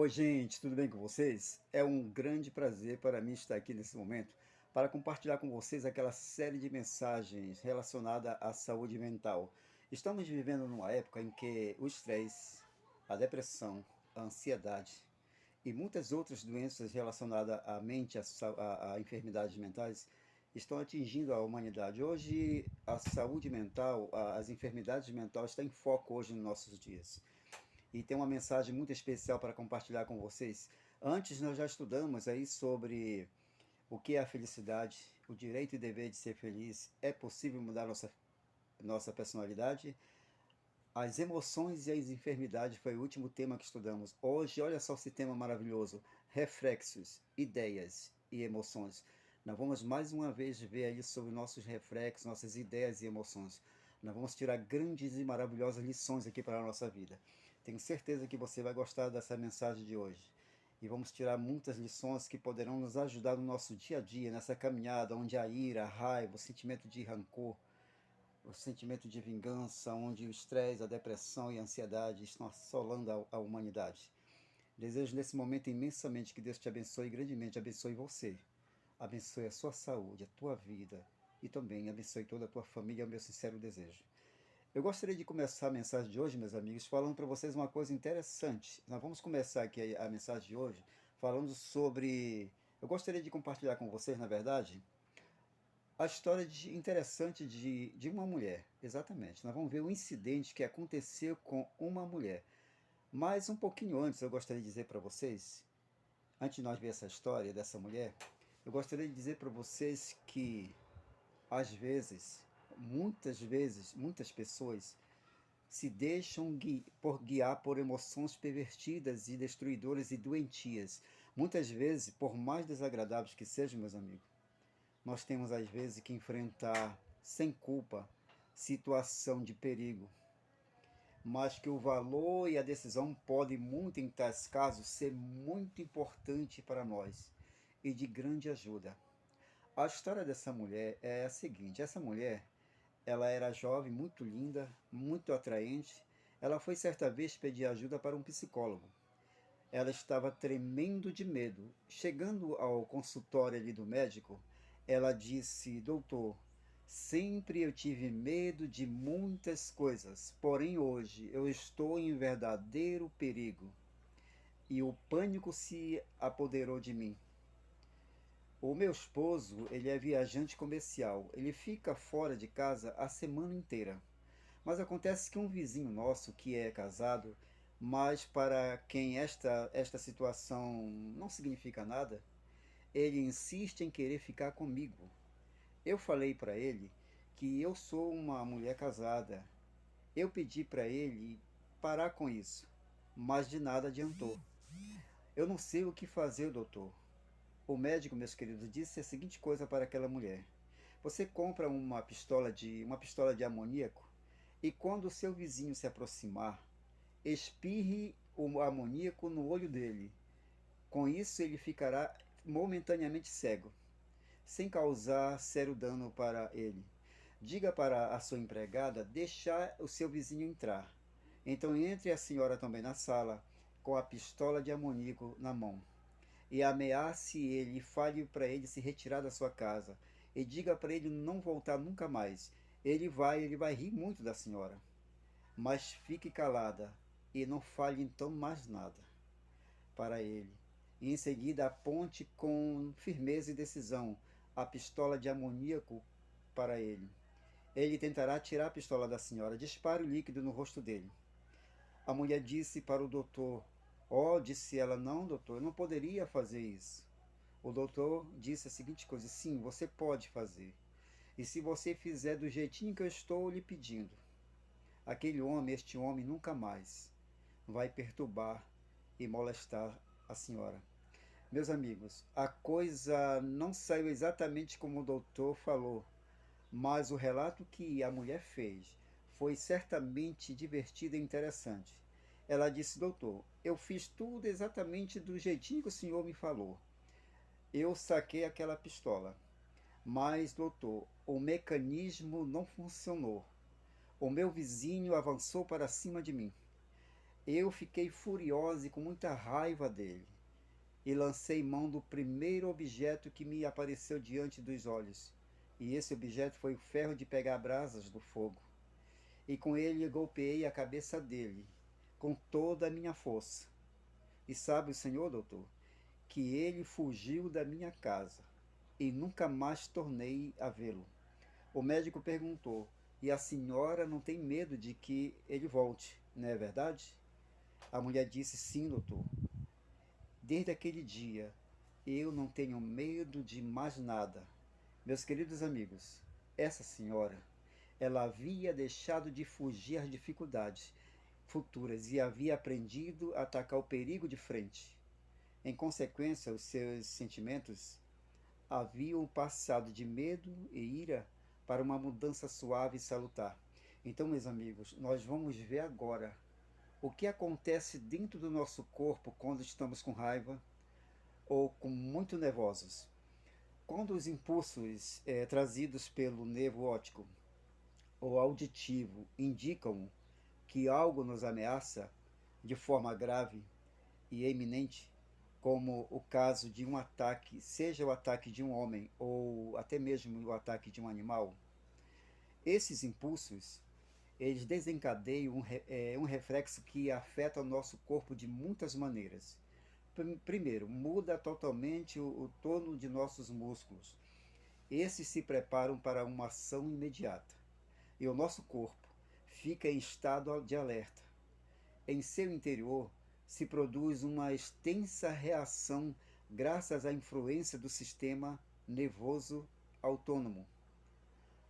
Oi, gente, tudo bem com vocês? É um grande prazer para mim estar aqui nesse momento para compartilhar com vocês aquela série de mensagens relacionada à saúde mental. Estamos vivendo numa época em que o estresse, a depressão, a ansiedade e muitas outras doenças relacionadas à mente, a enfermidades mentais, estão atingindo a humanidade. Hoje, a saúde mental, as enfermidades mentais estão em foco hoje nos nossos dias e tem uma mensagem muito especial para compartilhar com vocês. Antes nós já estudamos aí sobre o que é a felicidade, o direito e dever de ser feliz, é possível mudar nossa personalidade, as emoções e as enfermidades foi o último tema que estudamos. Hoje, olha só esse tema maravilhoso, reflexos, ideias e emoções. Nós vamos mais uma vez ver aí sobre nossos reflexos, nossas ideias e emoções. Nós vamos tirar grandes e maravilhosas lições aqui para a nossa vida. Tenho certeza que você vai gostar dessa mensagem de hoje. E vamos tirar muitas lições que poderão nos ajudar no nosso dia a dia, nessa caminhada onde a ira, a raiva, o sentimento de rancor, o sentimento de vingança, onde o estresse, a depressão e a ansiedade estão assolando a humanidade. Desejo nesse momento imensamente que Deus te abençoe grandemente, abençoe você, abençoe a sua saúde, a tua vida e também abençoe toda a tua família, é o meu sincero desejo. Eu gostaria de começar a mensagem de hoje, meus amigos, falando para vocês uma coisa interessante. Nós vamos começar aqui a mensagem de hoje falando sobre. Eu gostaria de compartilhar com vocês, na verdade, a história interessante de uma mulher. Exatamente. Nós vamos ver o incidente que aconteceu com uma mulher. Mas um pouquinho antes, eu gostaria de dizer para vocês, antes de nós ver essa história dessa mulher, eu gostaria de dizer para vocês que, às vezes, muitas pessoas se deixam guiar por emoções pervertidas e destruidoras e doentias. Muitas vezes, por mais desagradáveis que sejam, meus amigos, nós temos às vezes que enfrentar sem culpa situação de perigo, mas que o valor e a decisão podem muito em tais casos ser muito importante para nós e de grande ajuda. A história dessa mulher é a seguinte: essa mulher, ela era jovem, muito linda, muito atraente. Ela foi certa vez pedir ajuda para um psicólogo. Ela estava tremendo de medo. Chegando ao consultório ali do médico, ela disse: Doutor, sempre eu tive medo de muitas coisas, porém hoje eu estou em verdadeiro perigo e o pânico se apoderou de mim. O meu esposo, ele é viajante comercial. Ele fica fora de casa a semana inteira. Mas acontece que um vizinho nosso que é casado, mas para quem esta situação não significa nada, ele insiste em querer ficar comigo. Eu falei para ele que eu sou uma mulher casada. Eu pedi para ele parar com isso, mas de nada adiantou. Eu não sei o que fazer, doutor. O médico, meus queridos, disse a seguinte coisa para aquela mulher: você compra uma pistola de amoníaco e quando o seu vizinho se aproximar, espirre o amoníaco no olho dele. Com isso ele ficará momentaneamente cego, sem causar sério dano para ele. Diga para a sua empregada deixar o seu vizinho entrar. Então entre a senhora também na sala, com a pistola de amoníaco na mão e ameace ele e fale para ele se retirar da sua casa e diga para ele não voltar nunca mais. Ele vai rir muito da senhora, mas fique calada e não fale então mais nada para ele. E em seguida aponte com firmeza e decisão a pistola de amoníaco para ele. Ele tentará tirar a pistola da senhora. Dispare o líquido no rosto dele. A mulher disse para o doutor: Oh, disse ela, não, doutor, eu não poderia fazer isso. O doutor disse a seguinte coisa: sim, você pode fazer. E se você fizer do jeitinho que eu estou lhe pedindo, este homem nunca mais vai perturbar e molestar a senhora. Meus amigos, a coisa não saiu exatamente como o doutor falou, mas o relato que a mulher fez foi certamente divertido e interessante. Ela disse: doutor, eu fiz tudo exatamente do jeitinho que o senhor me falou. Eu saquei aquela pistola. Mas, doutor, o mecanismo não funcionou. O meu vizinho avançou para cima de mim. Eu fiquei furiosa e com muita raiva dele, e lancei mão do primeiro objeto que me apareceu diante dos olhos. E esse objeto foi o ferro de pegar brasas do fogo. E com ele golpeei a cabeça dele, com toda a minha força. E sabe o senhor, doutor, que ele fugiu da minha casa e nunca mais tornei a vê-lo. O médico perguntou: e a senhora não tem medo de que ele volte, não é verdade? A mulher disse: sim, doutor. Desde aquele dia, eu não tenho medo de mais nada. Meus queridos amigos, essa senhora, ela havia deixado de fugir às dificuldades futuras e havia aprendido a atacar o perigo de frente. Em consequência, os seus sentimentos haviam passado de medo e ira para uma mudança suave e salutar. Então, meus amigos, nós vamos ver agora o que acontece dentro do nosso corpo quando estamos com raiva ou com muito nervosos. Quando os impulsos trazidos pelo nervo óptico ou auditivo indicam que algo nos ameaça de forma grave e eminente, como o caso de um ataque, seja o ataque de um homem ou até mesmo o ataque de um animal, esses impulsos eles desencadeiam um reflexo que afeta o nosso corpo de muitas maneiras. Primeiro, muda totalmente o tono de nossos músculos. Esses se preparam para uma ação imediata. E o nosso corpo fica em estado de alerta. Em seu interior se produz uma extensa reação graças à influência do sistema nervoso autônomo.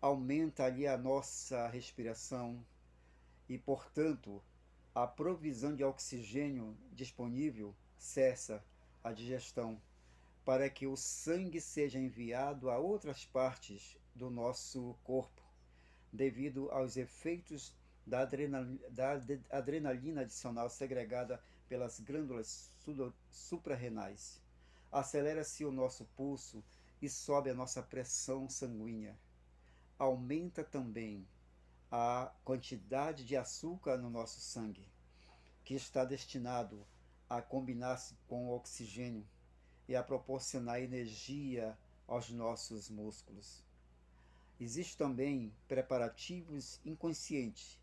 Aumenta ali a nossa respiração e, portanto, a provisão de oxigênio disponível cessa a digestão para que o sangue seja enviado a outras partes do nosso corpo, devido aos efeitos da adrenalina adicional segregada pelas glândulas suprarrenais. Acelera-se o nosso pulso e sobe a nossa pressão sanguínea. Aumenta também a quantidade de açúcar no nosso sangue, que está destinado a combinar-se com o oxigênio e a proporcionar energia aos nossos músculos. Existe também preparativos inconscientes.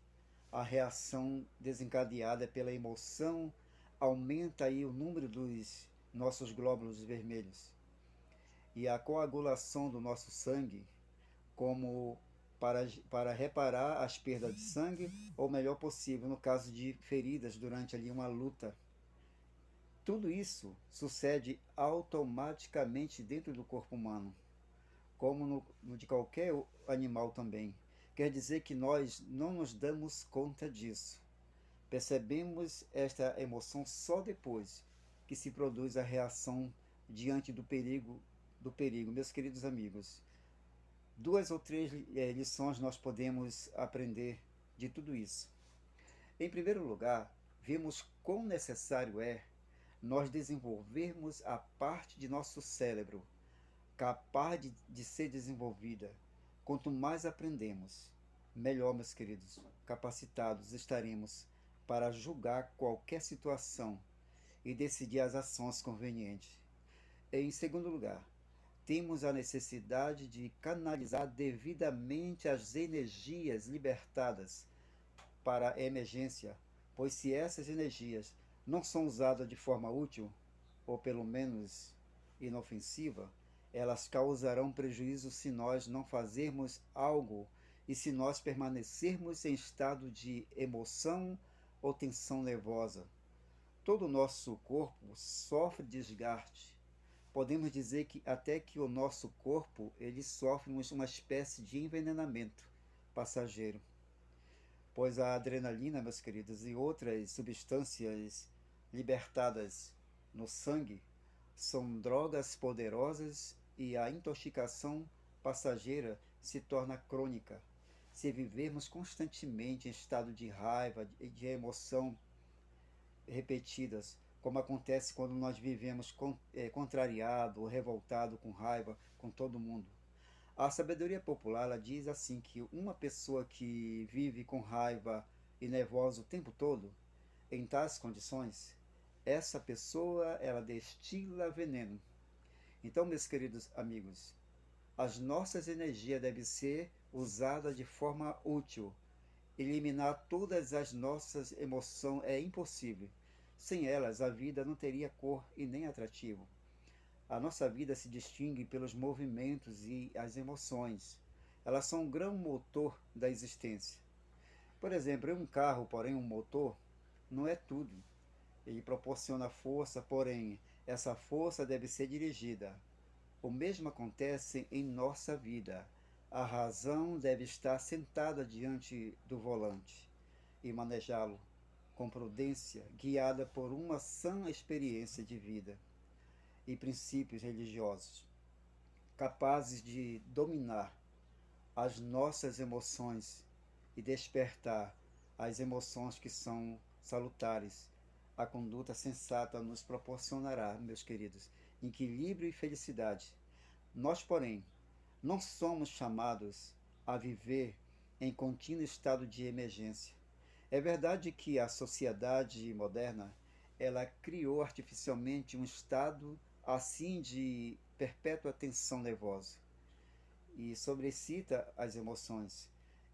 A reação desencadeada pela emoção aumenta aí o número dos nossos glóbulos vermelhos e a coagulação do nosso sangue, como para reparar as perdas de sangue, ou melhor possível, no caso de feridas durante ali uma luta. Tudo isso sucede automaticamente dentro do corpo humano, como no de qualquer animal também. Quer dizer que nós não nos damos conta disso. Percebemos esta emoção só depois que se produz a reação diante do perigo. Meus queridos amigos, duas ou três lições nós podemos aprender de tudo isso. Em primeiro lugar, vemos quão necessário é nós desenvolvermos a parte de nosso cérebro capaz de ser desenvolvida. Quanto mais aprendemos, melhor, meus queridos, capacitados estaremos para julgar qualquer situação e decidir as ações convenientes. Em segundo lugar, temos a necessidade de canalizar devidamente as energias libertadas para a emergência, pois se essas energias não são usadas de forma útil, ou pelo menos inofensiva, elas causarão prejuízo se nós não fazermos algo e se nós permanecermos em estado de emoção ou tensão nervosa. Todo o nosso corpo sofre desgaste. Podemos dizer que até que o nosso corpo ele sofre uma espécie de envenenamento passageiro, pois a adrenalina, meus queridos, e outras substâncias libertadas no sangue são drogas poderosas e a intoxicação passageira se torna crônica. Se vivermos constantemente em estado de raiva e de emoção repetidas, como acontece quando nós vivemos contrariado ou revoltado com raiva com todo mundo. A sabedoria popular ela diz assim que uma pessoa que vive com raiva e nervosa o tempo todo, Em tais condições, essa pessoa ela destila veneno. Então, meus queridos amigos, as nossas energias devem ser usadas de forma útil. Eliminar todas as nossas emoções é impossível. Sem elas, a vida não teria cor e nem atrativo. A nossa vida se distingue pelos movimentos e as emoções. Elas são um grão motor da existência. Por exemplo, em um carro, porém, um motor não é tudo. Ele proporciona força, porém, essa força deve ser dirigida. O mesmo acontece em nossa vida. A razão deve estar sentada diante do volante e manejá-lo com prudência, guiada por uma sã experiência de vida e princípios religiosos, capazes de dominar as nossas emoções e despertar as emoções que são salutares. A conduta sensata nos proporcionará, meus queridos, equilíbrio e felicidade. Nós, porém, não somos chamados a viver em contínuo estado de emergência. É verdade que a sociedade moderna ela criou artificialmente um estado assim de perpétua tensão nervosa e sobrecita as emoções.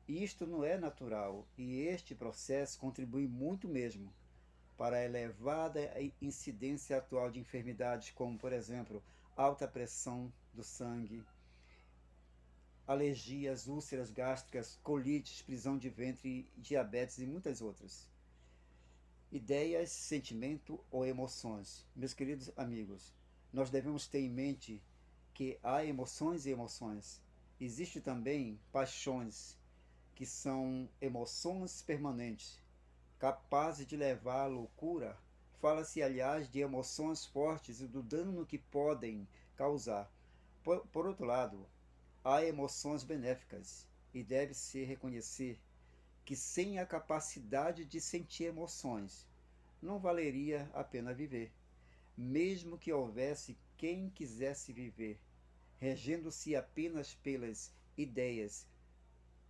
Isto não é natural e este processo contribui muito mesmo para a elevada incidência atual de enfermidades como, por exemplo, alta pressão do sangue, alergias, úlceras gástricas, colites, prisão de ventre, diabetes e muitas outras. Ideias, sentimento ou emoções. Meus queridos amigos, nós devemos ter em mente que há emoções e emoções. Existem também paixões, que são emoções permanentes, capazes de levar à loucura. Fala-se, aliás, de emoções fortes e do dano que podem causar. Por outro lado, há emoções benéficas e deve-se reconhecer que sem a capacidade de sentir emoções, não valeria a pena viver, mesmo que houvesse quem quisesse viver, regendo-se apenas pelas ideias,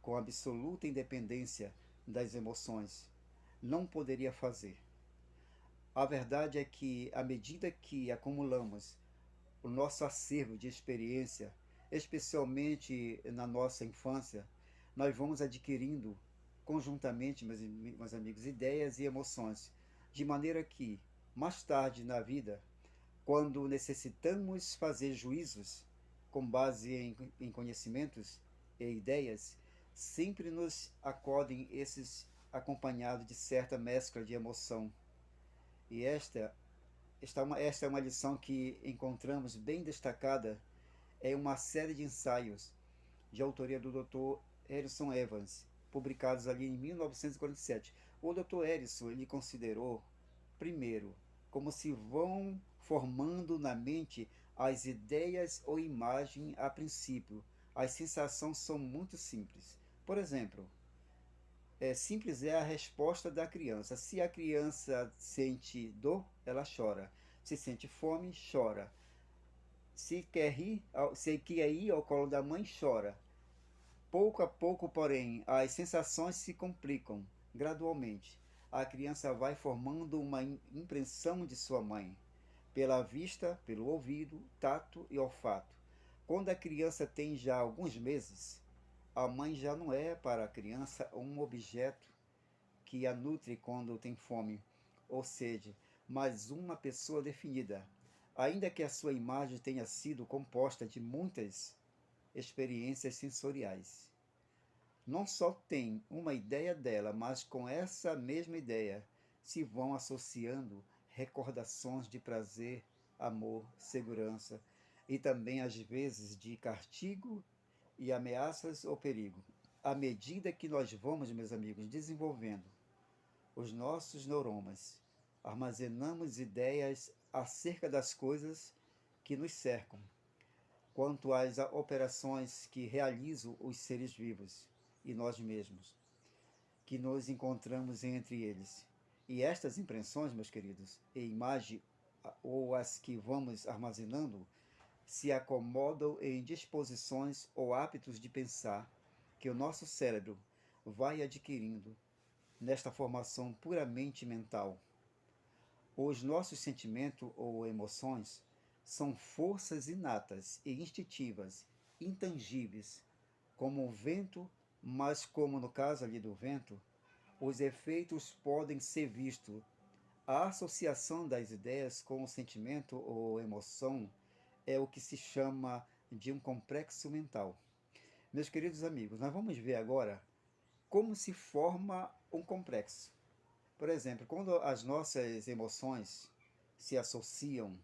com absoluta independência das emoções, não poderia fazer. A verdade é que, à medida que acumulamos o nosso acervo de experiência, especialmente na nossa infância, nós vamos adquirindo conjuntamente, meus amigos, ideias e emoções, de maneira que, mais tarde na vida, quando necessitamos fazer juízos com base em conhecimentos e ideias, sempre nos acodem esses acompanhados de certa mescla de emoção. E esta é uma lição que encontramos bem destacada em uma série de ensaios de autoria do Dr. Harrison Evans, publicados ali em 1947. O Dr. Harrison ele considerou, primeiro, como se vão formando na mente as ideias ou imagem a princípio. As sensações são muito simples. Por exemplo, simples é a resposta da criança. Se a criança sente dor, ela chora. Se sente fome, chora. Se quer ir ao colo da mãe, chora. Pouco a pouco, porém, as sensações se complicam gradualmente. A criança vai formando uma impressão de sua mãe, pela vista, pelo ouvido, tato e olfato. Quando a criança tem já alguns meses, a mãe já não é para a criança um objeto que a nutre quando tem fome, ou seja, mas uma pessoa definida, ainda que a sua imagem tenha sido composta de muitas experiências sensoriais. Não só tem uma ideia dela, mas com essa mesma ideia se vão associando recordações de prazer, amor, segurança e também às vezes de castigo e ameaças ou perigo. À medida que nós vamos, meus amigos, desenvolvendo os nossos neuromas, armazenamos ideias acerca das coisas que nos cercam, quanto às operações que realizam os seres vivos e nós mesmos, que nos encontramos entre eles. E estas impressões, meus queridos, e imagem ou as que vamos armazenando, se acomodam em disposições ou hábitos de pensar que o nosso cérebro vai adquirindo nesta formação puramente mental. Os nossos sentimentos ou emoções são forças inatas e instintivas, intangíveis, como o vento, mas como no caso ali do vento, os efeitos podem ser vistos. A associação das ideias com o sentimento ou emoção é o que se chama de um complexo mental. Meus queridos amigos, nós vamos ver agora como se forma um complexo. Por exemplo, quando as nossas emoções se associam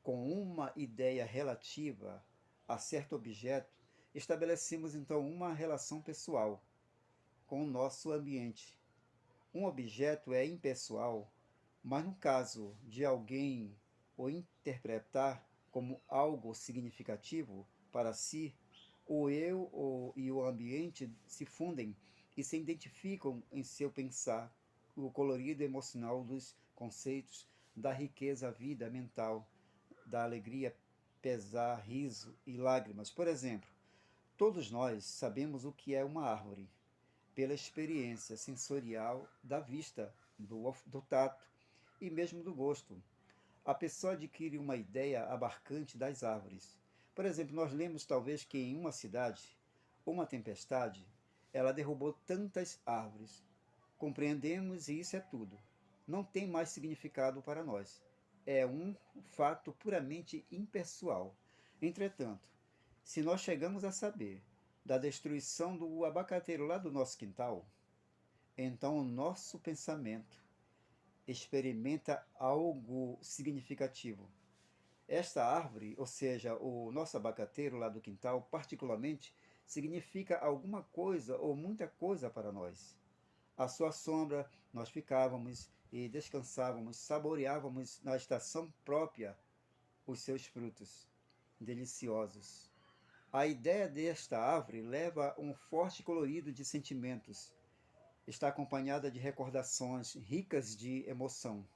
com uma ideia relativa a certo objeto, estabelecemos então uma relação pessoal com o nosso ambiente. Um objeto é impessoal, mas no caso de alguém o interpretar como algo significativo para si, o eu e o ambiente se fundem e se identificam em seu pensar, o colorido emocional dos conceitos, da riqueza vida mental, da alegria, pesar, riso e lágrimas. Por exemplo, todos nós sabemos o que é uma árvore, pela experiência sensorial da vista, do tato e mesmo do gosto. A pessoa adquire uma ideia abarcante das árvores. Por exemplo, nós lemos talvez que em uma cidade, uma tempestade, ela derrubou tantas árvores. Compreendemos e isso é tudo. Não tem mais significado para nós. É um fato puramente impessoal. Entretanto, se nós chegamos a saber da destruição do abacateiro lá do nosso quintal, então o nosso pensamento experimenta algo significativo. Esta árvore, ou seja, o nosso abacateiro lá do quintal, particularmente, significa alguma coisa ou muita coisa para nós. À sua sombra, nós ficávamos e descansávamos, saboreávamos na estação própria os seus frutos deliciosos. A ideia desta árvore leva um forte colorido de sentimentos. Está acompanhada de recordações ricas de emoção.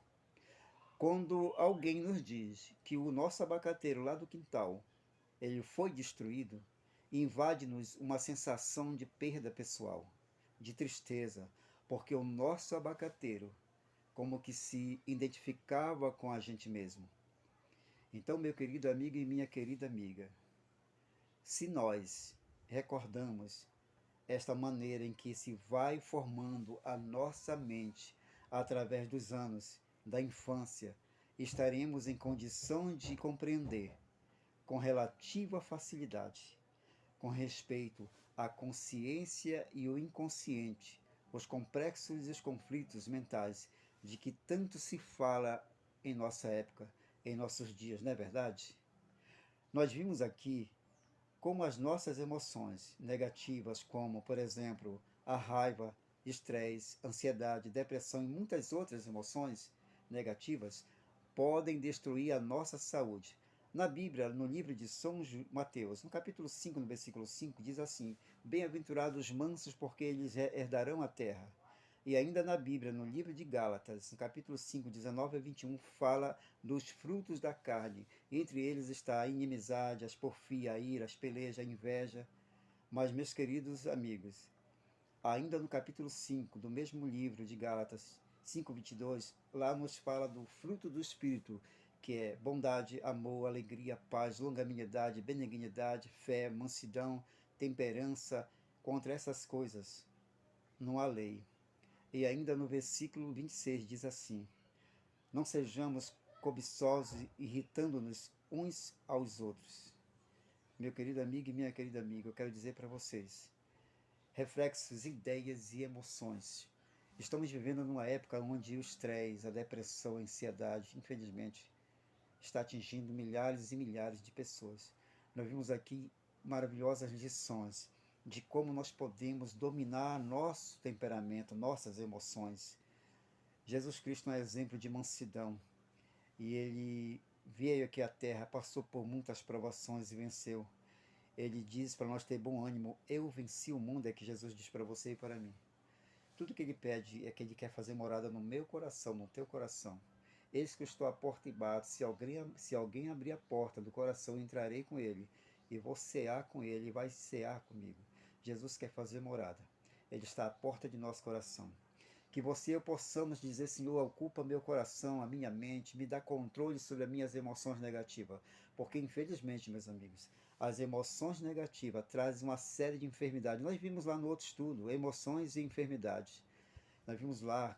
Quando alguém nos diz que o nosso abacateiro lá do quintal ele foi destruído, invade-nos uma sensação de perda pessoal, de tristeza, porque o nosso abacateiro como que se identificava com a gente mesmo. Então, meu querido amigo e minha querida amiga, se nós recordamos esta maneira em que se vai formando a nossa mente através dos anos da infância, estaremos em condição de compreender com relativa facilidade, com respeito à consciência e o inconsciente, os complexos e os conflitos mentais de que tanto se fala em nossa época, em nossos dias, não é verdade? Nós vimos aqui como as nossas emoções negativas, como, por exemplo, a raiva, estresse, ansiedade, depressão e muitas outras emoções negativas, podem destruir a nossa saúde. Na Bíblia, no livro de São Mateus, no capítulo 5, no versículo 5, diz assim: Bem-aventurados os mansos, porque eles herdarão a terra. E ainda na Bíblia, no livro de Gálatas, no capítulo 5, 19 a 21, fala dos frutos da carne. Entre eles está a inimizade, as porfia, a ira, as pelejas, a inveja. Mas, meus queridos amigos, ainda no capítulo 5 do mesmo livro de Gálatas 5:22, lá nos fala do fruto do Espírito, que é bondade, amor, alegria, paz, longanimidade, benignidade, fé, mansidão, temperança. Contra essas coisas não há lei. E ainda no versículo 26 diz assim: Não sejamos cobiçosos, irritando-nos uns aos outros. Meu querido amigo e minha querida amiga, eu quero dizer para vocês: reflexos, ideias e emoções. Estamos vivendo numa época onde o estresse, a depressão, a ansiedade, infelizmente, está atingindo milhares e milhares de pessoas. Nós vimos aqui maravilhosas lições de como nós podemos dominar nosso temperamento, nossas emoções. Jesus Cristo é um exemplo de mansidão e ele veio aqui à Terra, passou por muitas provações e venceu. Ele diz para nós ter bom ânimo: eu venci o mundo, é que Jesus diz para você e para mim. Tudo que ele pede é que ele quer fazer morada no meu coração, no teu coração. Eis que eu estou à porta e bato. Se alguém abrir a porta do coração, entrarei com ele. E vou cear com ele e vai cear comigo. Jesus quer fazer morada. Ele está à porta de nosso coração. Que você e eu possamos dizer, Senhor, ocupa meu coração, a minha mente, me dá controle sobre as minhas emoções negativas. Porque, infelizmente, meus amigos, as emoções negativas trazem uma série de enfermidades. Nós vimos lá no outro estudo, emoções e enfermidades. Nós vimos lá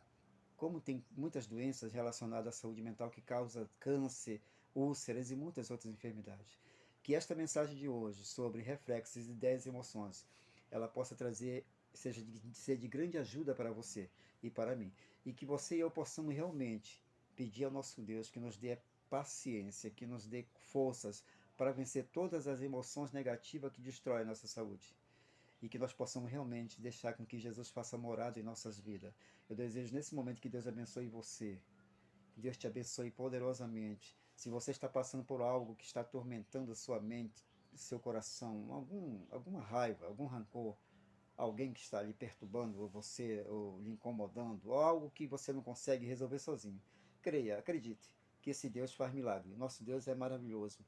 como tem muitas doenças relacionadas à saúde mental que causam câncer, úlceras e muitas outras enfermidades. Que esta mensagem de hoje sobre reflexos e 10 emoções, ela possa trazer, ser de grande ajuda para você e para mim. E que você e eu possamos realmente pedir ao nosso Deus que nos dê paciência, que nos dê forças para vencer todas as emoções negativas que destroem a nossa saúde e que nós possamos realmente deixar com que Jesus faça morada em nossas vidas. Eu desejo nesse momento que Deus abençoe você, que Deus te abençoe poderosamente. Se você está passando por algo que está atormentando a sua mente, seu coração, alguma raiva, algum rancor, alguém que está lhe perturbando você ou lhe incomodando, ou algo que você não consegue resolver sozinho, creia, acredite que esse Deus faz milagre. Nosso Deus é maravilhoso.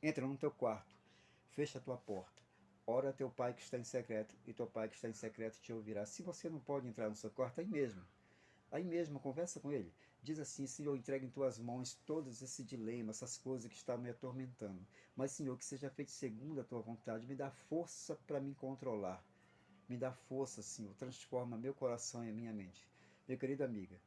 Entra no teu quarto, fecha a tua porta, ora a teu pai que está em secreto, e teu pai que está em secreto te ouvirá. Se você não pode entrar no seu quarto, aí mesmo, conversa com ele. Diz assim, Senhor, entrega em tuas mãos todos esse dilema, essas coisas que estão me atormentando. Mas, Senhor, que seja feito segundo a tua vontade, me dá força para me controlar. Me dá força, Senhor, transforma meu coração e a minha mente. Meu querido amiga,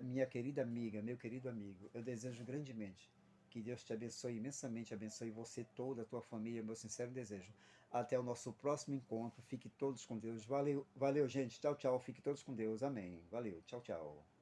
minha querida amiga, meu querido amigo, eu desejo grandemente que Deus te abençoe imensamente, abençoe você, toda a tua família, meu sincero desejo. Até o nosso próximo encontro, fique todos com Deus. Valeu, valeu, gente. Tchau, tchau. Fique todos com Deus. Amém. Valeu, tchau, tchau.